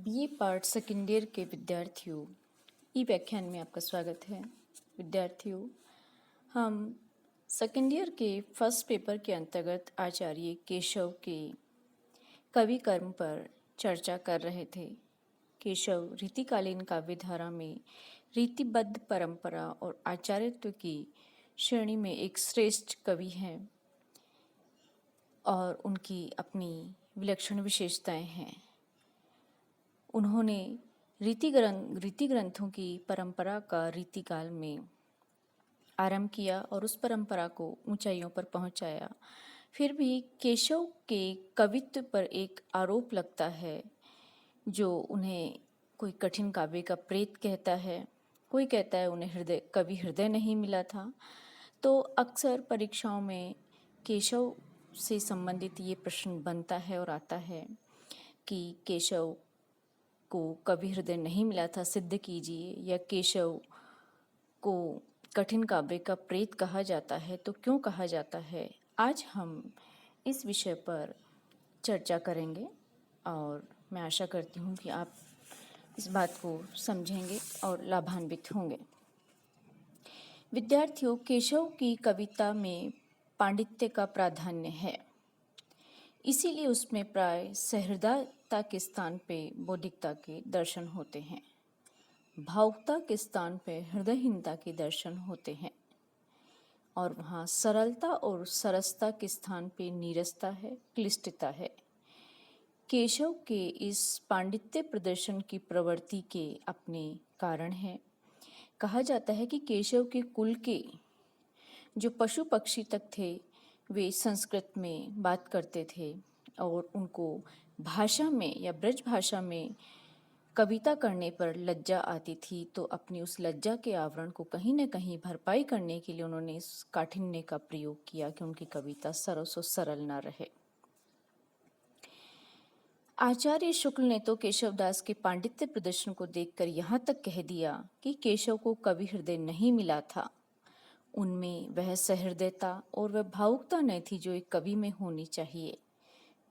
BA part second year के विद्यार्थियों, ई व्याख्यान में आपका स्वागत है। विद्यार्थियों, हम सेकेंड ईयर के फर्स्ट पेपर के अंतर्गत आचार्य केशव के कवि कर्म पर चर्चा कर रहे थे। केशव रीतिकालीन काव्य धारा में रीतिबद्ध परंपरा और आचार्यत्व की श्रेणी में एक श्रेष्ठ कवि हैं और उनकी अपनी विलक्षण विशेषताएं हैं। उन्होंने रीति ग्रंथों की परंपरा का रीतिकाल में आरंभ किया और उस परंपरा को ऊंचाइयों पर पहुंचाया। फिर भी केशव के कवित्व पर एक आरोप लगता है जो उन्हें कोई कठिन काव्य का प्रेत कहता है, कोई कहता है उन्हें कवि हृदय नहीं मिला था। तो अक्सर परीक्षाओं में केशव से संबंधित ये प्रश्न बनता है और आता है कि केशव को कवि हृदय नहीं मिला था, सिद्ध कीजिए, या केशव को कठिन काव्य का प्रेत कहा जाता है तो क्यों कहा जाता है। आज हम इस विषय पर चर्चा करेंगे और मैं आशा करती हूँ कि आप इस बात को समझेंगे और लाभान्वित होंगे। विद्यार्थियों, केशव की कविता में पांडित्य का प्राधान्य है, इसीलिए उसमें प्राय सहृदयता के स्थान पे बौद्धिकता के दर्शन होते हैं, भावुकता के स्थान पे हृदयहीनता के दर्शन होते हैं, और वहाँ सरलता और सरसता के स्थान पे नीरसता है, क्लिष्टता है। केशव के इस पांडित्य प्रदर्शन की प्रवृत्ति के अपने कारण हैं। कहा जाता है कि केशव के कुल के जो पशु पक्षी तक थे वे संस्कृत में बात करते थे और उनको भाषा में या ब्रज भाषा में कविता करने पर लज्जा आती थी, तो अपनी उस लज्जा के आवरण को कहीं न कहीं भरपाई करने के लिए उन्होंने इस काठिन्य का प्रयोग किया कि उनकी कविता सरस और सरल न रहे। आचार्य शुक्ल ने तो केशवदास के पांडित्य प्रदर्शन को देखकर यहाँ तक कह दिया कि केशव को कवि हृदय नहीं मिला था। उनमें वह सहृदयता और वह भावुकता नहीं थी जो एक कवि में होनी चाहिए।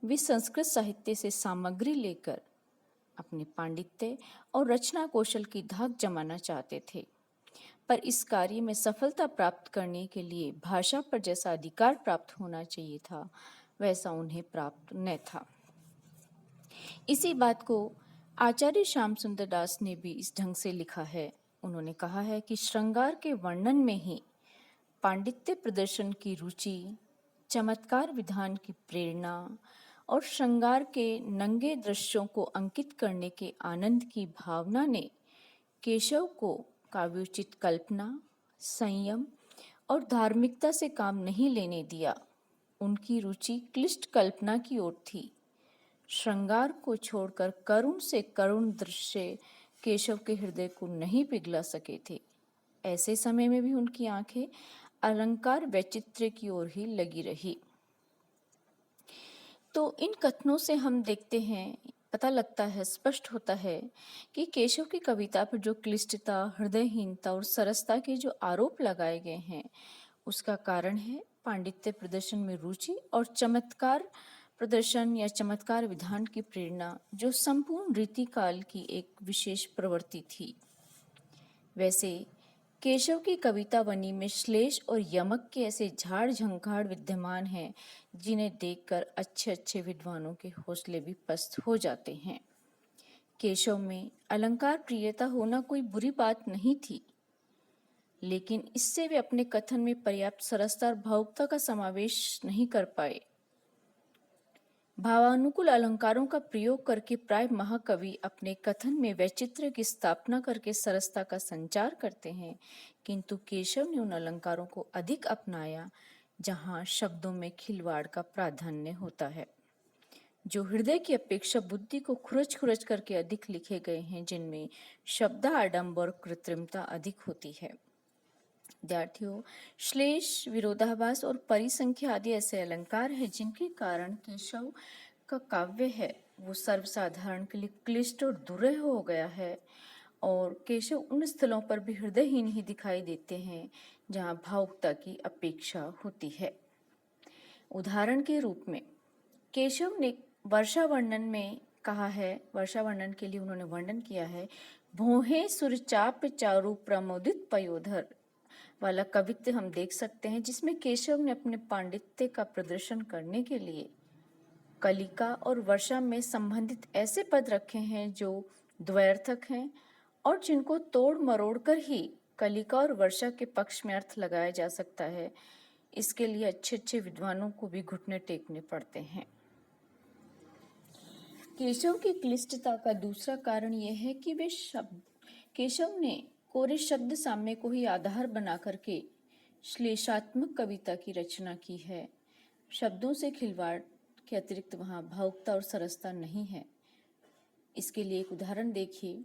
वे संस्कृत साहित्य से सामग्री लेकर अपने पांडित्य और रचना कौशल की धाक जमाना चाहते थे, पर इस कार्य में सफलता प्राप्त करने के लिए भाषा पर जैसा अधिकार प्राप्त होना चाहिए था वैसा उन्हें प्राप्त न था। इसी बात को आचार्य श्याम सुंदर दास ने भी इस ढंग से लिखा है। उन्होंने कहा है कि श्रृंगार के वर्णन में ही पांडित्य प्रदर्शन की रुचि, चमत्कार विधान की प्रेरणा और श्रृंगार के नंगे दृश्यों को अंकित करने के आनंद की भावना ने केशव को काव्योचित कल्पना, संयम और धार्मिकता से काम नहीं लेने दिया। उनकी रुचि क्लिष्ट कल्पना की ओर थी। श्रृंगार को छोड़कर करुण से करुण दृश्य केशव के हृदय को नहीं पिघला सके थे। ऐसे समय में भी उनकी आंखें अलंकार वैचित्र्य की ओर ही लगी रही। तो इन कथनों से हम देखते हैं, पता लगता है, स्पष्ट होता है कि केशव की कविता पर जो क्लिष्टता, हृदयहीनता और सरसता के जो आरोप लगाए गए हैं उसका कारण है पांडित्य प्रदर्शन में रुचि और चमत्कार प्रदर्शन या चमत्कार विधान की प्रेरणा, जो संपूर्ण रीतिकाल की एक विशेष प्रवृत्ति थी। वैसे केशव की कविता वनी में श्लेष और यमक के ऐसे झाड़ झंखाड़ विद्यमान हैं जिन्हें देखकर अच्छे अच्छे विद्वानों के हौसले भी पस्त हो जाते हैं। केशव में अलंकार प्रियता होना कोई बुरी बात नहीं थी, लेकिन इससे वे अपने कथन में पर्याप्त सरसता और भावुकता का समावेश नहीं कर पाए। भावानुकूल अलंकारों का प्रयोग करके प्राय महाकवि अपने कथन में वैचित्र्य की स्थापना करके सरसता का संचार करते हैं, किंतु केशव ने उन अलंकारों को अधिक अपनाया जहां शब्दों में खिलवाड़ का प्राधान्य होता है, जो हृदय की अपेक्षा बुद्धि को खुरच खुरच करके अधिक लिखे गए हैं, जिनमें शब्दाडंबर और कृत्रिमता अधिक होती है। विद्यार्थियों, श्लेष, विरोधाभास और परिसंख्या आदि ऐसे अलंकार हैं जिनके कारण केशव का काव्य है वो सर्वसाधारण के लिए क्लिष्ट और दुरूह हो गया है, और केशव उन स्थलों पर भी हृदयहीन ही दिखाई देते हैं जहाँ भावुकता की अपेक्षा होती है। उदाहरण के रूप में केशव ने वर्षा वर्णन में कहा है, वर्षा वर्णन के लिए उन्होंने वर्णन किया है, भोहे सुरचाप चारु प्रमोदित पयोधर वाला कवित्व हम देख सकते हैं, जिसमें केशव ने अपने पांडित्य का प्रदर्शन करने के लिए कलिका और वर्षा में संबंधित ऐसे पद रखे हैं जो द्वयार्थक हैं और जिनको तोड़ मरोड़ कर ही कलिका और वर्षा के पक्ष में अर्थ लगाया जा सकता है। इसके लिए अच्छे अच्छे विद्वानों को भी घुटने टेकने पड़ते हैं। केशव की क्लिष्टता का दूसरा कारण यह है कि केशव ने कोरे शब्द साम्य को ही आधार बना करके श्लेषात्मक कविता की रचना की है। शब्दों से खिलवाड़ के अतिरिक्त वहाँ भावुकता और सरसता नहीं है। इसके लिए एक उदाहरण देखिए,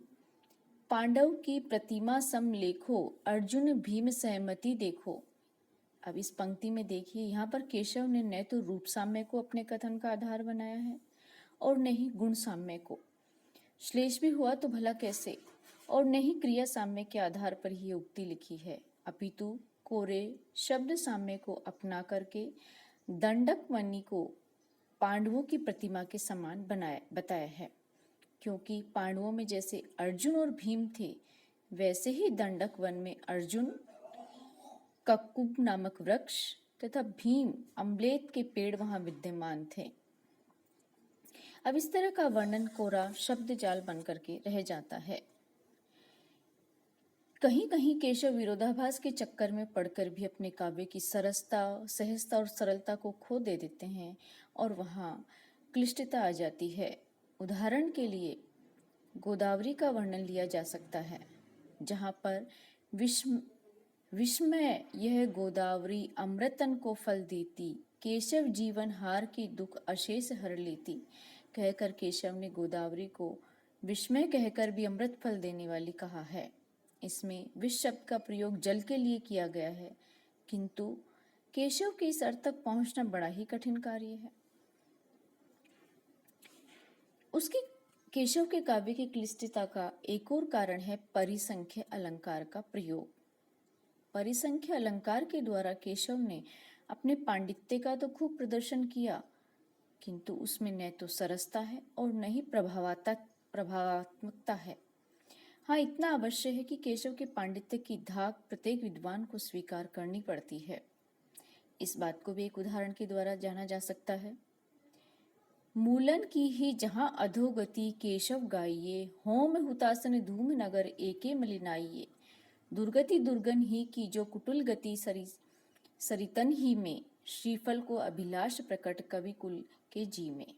पांडव की प्रतिमा सम लेखो, अर्जुन भीम सहमति देखो। अब इस पंक्ति में देखिए, यहाँ पर केशव ने न तो रूप साम्य को अपने कथन का आधार बनाया है और न ही गुण साम्य को। श्लेष भी हुआ तो भला कैसे, और न ही क्रिया साम्य के आधार पर ही उक्ति लिखी है, अपितु कोरे शब्द साम्य को अपना करके दंडक वन्नी को पांडवों की प्रतिमा के समान बताया है। क्योंकि पांडवों में जैसे अर्जुन और भीम थे, वैसे ही दंडक वन में अर्जुन कक्कुब नामक वृक्ष तथा भीम अम्लेत के पेड़ वहां विद्यमान थे। अब इस तरह का वर्णन कोरा शब्द जाल बनकर के रह जाता है। कहीं कहीं केशव विरोधाभास के चक्कर में पड़कर भी अपने काव्य की सरसता, सहजता और सरलता को खो दे देते हैं और वहाँ क्लिष्टता आ जाती है। उदाहरण के लिए गोदावरी का वर्णन लिया जा सकता है, जहाँ पर विस्मय यह गोदावरी अमृतन को फल देती, केशव जीवन हार की दुख अशेष हर लेती। कहकर केशव ने गोदावरी को विस्मय कहकर भी अमृत फल देने वाली कहा है। इसमें विष शब्द का प्रयोग जल के लिए किया गया है, किंतु केशव के इस अर्थ तक पहुंचना बड़ा ही कठिन कार्य है। उसकी केशव के काव्य की क्लिष्टता का एक और कारण है परिसंख्य अलंकार का प्रयोग। परिसंख्य अलंकार के द्वारा केशव ने अपने पांडित्य का तो खूब प्रदर्शन किया, किंतु उसमें न तो सरसता है और न ही प्रभावात्मकता है। हाँ, इतना अवश्य है कि केशव के पांडित्य की धाक प्रत्येक विद्वान को स्वीकार करनी पड़ती है। इस बात को भी एक उदाहरण के द्वारा जाना जा सकता है। मूलन की ही जहां अधोगति केशव गाइये, होम हुतासन धूम नगर एके मलिनाइये। दुर्गति दुर्गन ही की जो कुटुल गति सरितन ही में, श्रीफल को अभिलाष प्रकट कवि कुल के जी में।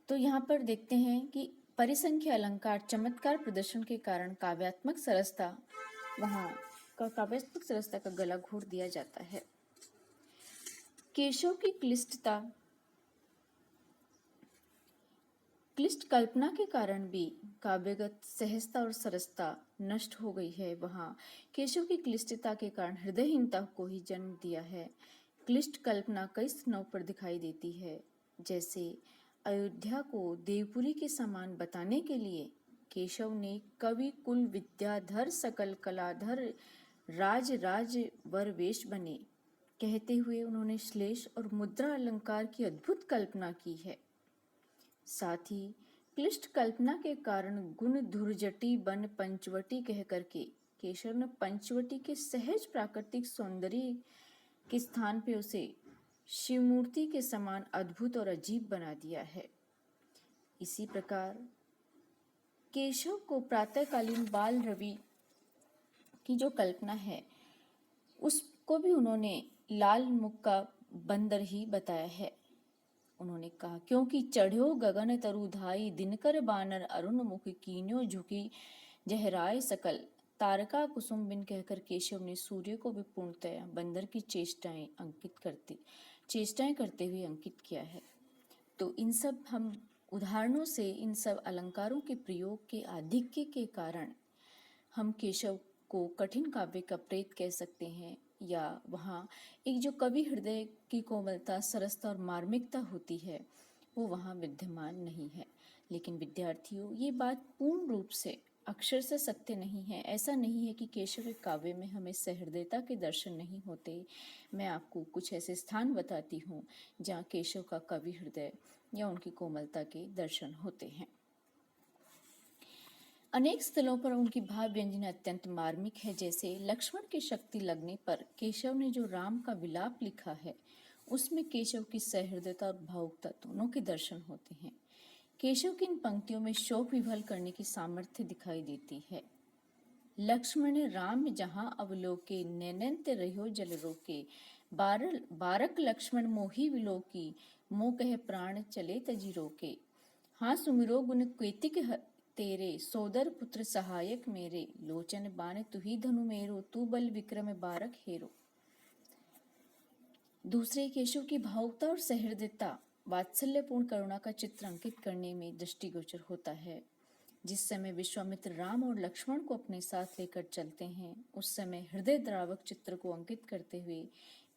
तो यहाँ पर देखते हैं कि परिसंख्य अलंकार चमत्कार प्रदर्शन के कारण काव्यात्मक सरसता का गला घोट दिया जाता है। केशव की क्लिष्ट कल्पना के कारण भी काव्यगत सहजता और सरसता नष्ट हो गई है। वहाँ केशव की क्लिष्टता के कारण हृदयहीनता को ही जन्म दिया है। क्लिष्ट कल्पना कई स्थानों पर दिखाई देती है, जैसे अयोध्या को देवपुरी के समान बताने के लिए केशव ने कवि कुल विद्याधर सकल कलाधर राज वर वेश बने कहते हुए उन्होंने श्लेष और मुद्रा अलंकार की अद्भुत कल्पना की है। साथ ही क्लिष्ट कल्पना के कारण गुण धुरजटी बन पंचवटी कह करके केशव ने पंचवटी के सहज प्राकृतिक सौंदर्य के स्थान पे उसे शिवमूर्ति के समान अद्भुत और अजीब बना दिया है। इसी प्रकार केशव को प्रातःकालीन बाल रवि की जो कल्पना है, उसको भी उन्होंने लाल मुख का बंदर ही बताया है। उन्होंने कहा, क्योंकि चढ़्यो गगन तरु धाई, दिनकर बानर अरुण मुख कीन्यो झुकी जहराय सकल। तारका कुसुम बिन कहकर केशव ने सूर्य को भी पूर्णतया बंदर की चेष्टाएं करते हुए अंकित किया है। तो इन सब हम उदाहरणों से, इन सब अलंकारों के प्रयोग के आधिक्य के कारण हम केशव को कठिन काव्य का प्रेत कह सकते हैं, या वहाँ एक जो कवि हृदय की कोमलता, सरसता और मार्मिकता होती है वो वहाँ विद्यमान नहीं है। लेकिन विद्यार्थियों, ये बात पूर्ण रूप से अक्षर से सत्य नहीं है। ऐसा नहीं है कि केशव के काव्य में हमें सहृदयता के दर्शन नहीं होते। मैं आपको कुछ ऐसे स्थान बताती हूँ जहाँ केशव का कवि हृदय या उनकी कोमलता के दर्शन होते हैं। अनेक स्थलों पर उनकी भाव व्यंजना अत्यंत मार्मिक है। जैसे लक्ष्मण की शक्ति लगने पर केशव ने जो राम का विलाप लिखा है, उसमें केशव की सहृदयता और भावुकता दोनों के दर्शन होते हैं। केशव की इन पंक्तियों में शोक विभल करने की सामर्थ्य दिखाई देती है। लक्ष्मण राम जहां अवलोके, नैनंत रहो जल रोके, बारक लक्ष्मण मोहि विलोकी, मोह कहे प्राण चले तजी रोके। हाँ सुमिरो गुण केतिक तेरे, सोदर पुत्र सहायक मेरे, लोचन बाण तुही धनु मेरो, तू बल विक्रम बारक हेरो। दूसरे केशव की भावुकता और सहृदयता वात्सल्यपूर्ण करुणा का चित्र अंकित करने में दृष्टिगोचर होता है। जिस समय विश्वामित्र राम और लक्ष्मण को अपने साथ लेकर चलते हैं, उस समय हृदय द्रावक चित्र को अंकित करते हुए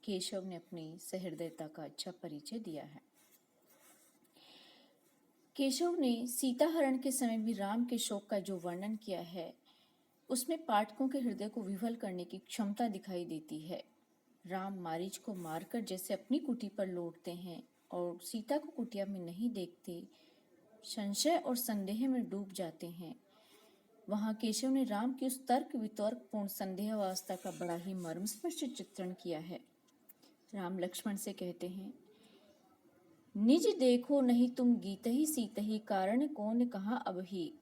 केशव ने अपनी सहृदयता का अच्छा परिचय दिया है। केशव ने सीता हरण के समय भी राम के शोक का जो वर्णन किया है, उसमें पाठकों के हृदय को विह्वल करने की क्षमता दिखाई देती है। राम मारीच को मारकर जैसे अपनी कुटी पर लौटते हैं और सीता को कुटिया में नहीं देखते, संशय और संदेह में डूब जाते हैं, वहां केशव ने राम की उस तर्क वितर्क पूर्ण संदेहावस्था का बड़ा ही मर्मस्पर्शी चित्रण किया है। राम लक्ष्मण से कहते हैं, निज देखो नहीं तुम गीत ही सीत ही, कारण कौन कहा अब ही,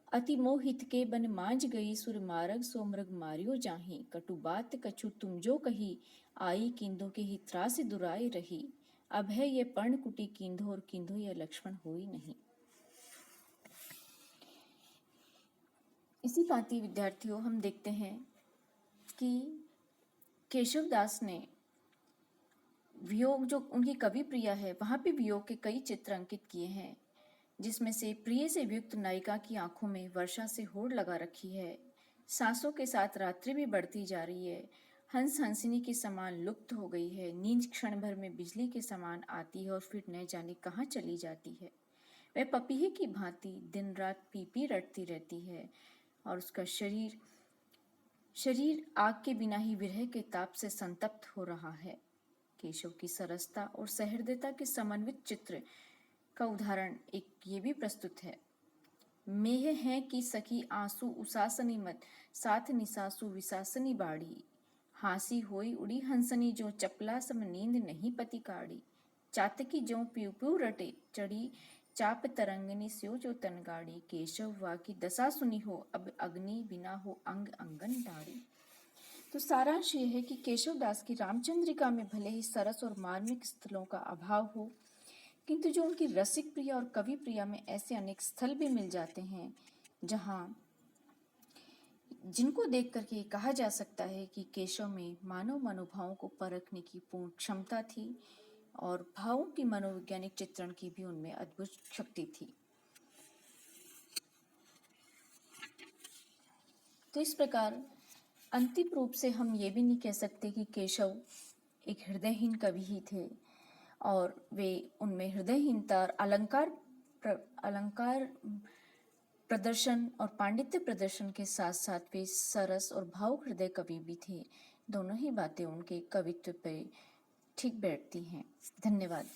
अति मोहित के बन मांझ गई, सुर मारग सो मृग मारियो जाही, कटु बात कछु तुम जो कही, आई किंदो के ही त्रास दुराई रही, अब है ये पर्ण कुटी किंधो, और किंधो यह लक्ष्मण होई नहीं। इसी भांति विद्यार्थियों, हम देखते हैं कि केशव दास ने वियोग, जो उनकी कवि प्रिया है, वहां भी वियोग के कई चित्र अंकित किए हैं, जिसमें से प्रिय से वियुक्त नायिका की आंखों में वर्षा से होड़ लगा रखी है, सांसों के साथ रात्रि भी बढ़ती जा रही है, हंस हंसिनी के समान लुप्त हो गई है, नींद क्षण भर में बिजली के समान आती है और फिर न जाने कहाँ चली जाती है। वह पपीहे की भांति दिन रात पी पी रटती रहती है और उसका शरीर आग के बिना ही विरह के ताप से संतप्त हो रहा है। केशव की सरसता और सहृदयता के समन्वित चित्र का उदाहरण एक ये भी प्रस्तुत है। मेह है कि सखी आंसू उसासनी मत, साथ निसासु विसासनी बाड़ी, हासी होई उड़ी हंसनी जो, चपला सम नींद नहीं पति काड़ी, चातकी जो प्यू प्यू रटे, चढ़ी चाप तरंगनी स्यो जो तनगाड़ी, केशव वा की दशा सुनी हो, अब अग्नि बिना हो अंग अंगन डाड़ी। तो सारांश ये है कि केशव दास की रामचंद्रिका में भले ही सरस और मार्मिक स्थलों का अभाव हो, किंतु जो उनकी रसिक प्रिया और कवि प्रिया में ऐसे अनेक स्थल भी मिल जाते हैं जिनको देख करके कहा जा सकता है कि केशव में मानव मनोभावों को परखने की पूर्ण क्षमता थी और भावों की मनोवैज्ञानिक चित्रण की भी उनमें अद्भुत शक्ति थी। तो इस प्रकार अंतिम रूप से हम ये भी नहीं कह सकते कि केशव एक हृदयहीन कवि ही थे, और वे उनमें हृदयहीनता और अलंकार प्रदर्शन और पांडित्य प्रदर्शन के साथ साथ वे सरस और भावुक हृदय कवि भी थे। दोनों ही बातें उनके कवित्व पे ठीक बैठती हैं। धन्यवाद।